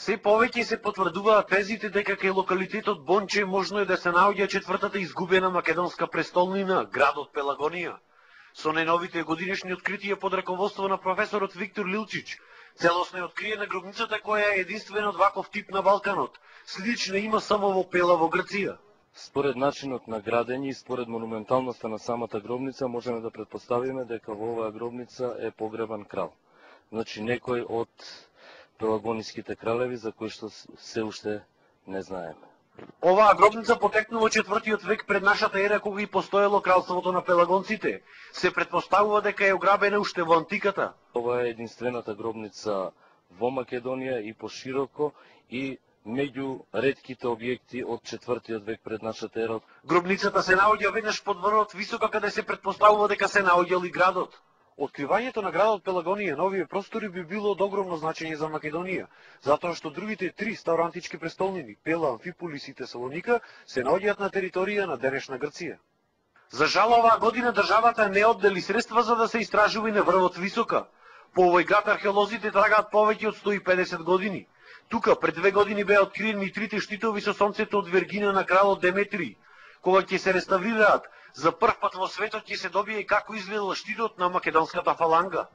Се повеќе се потврдуваат тезите дека кај локалитетот Бонче можно е да се наоѓа четвртата изгубена македонска престолнина, градот Пелагонија. Со најновите годинешни откритија под раководство на професорот Виктор Лилчич, целосно е откриена гробницата која е единствена од ваков тип на Балканот. Слична има само во Пела во Грција. Според начинот на градење и според монументалноста на самата гробница можеме да претпоставиме дека во оваа гробница е погребан крал. Значи некој од пелагониските кралеви за кои што се уште не знаеме. Оваа гробница потекнува во 4 век пред нашата ера кога и постоело кралството на пелагонците. Се претпоставува дека е ограбена уште во антиката. Ова е единствената гробница во Македонија и пошироко и меѓу ретките објекти од 4 век пред нашата ера. Гробницата се наоѓа веднаш под врвот висока каде се претпоставува дека се наоѓал и градот. Откривањето на градот Пелагонија на овие простори би било од огромно значење за Македонија, затоа што другите 3 староантички престолнини, Пела, Амфиполис и Тесалоника, се наоѓаат на територија на денешна Грција. За жал оваа година државата не оддели средства за да се истражува и на врвот висока. По овој град археолозите трагаат повеќе од 150 години. Тука пред 2 години беа откриени 3 штитови со сонцето од Вергина на кралот Деметрий. Кога ќе се реставрираат, за прв пат во светот ќе се добие како изгледал штитот на македонската фаланга.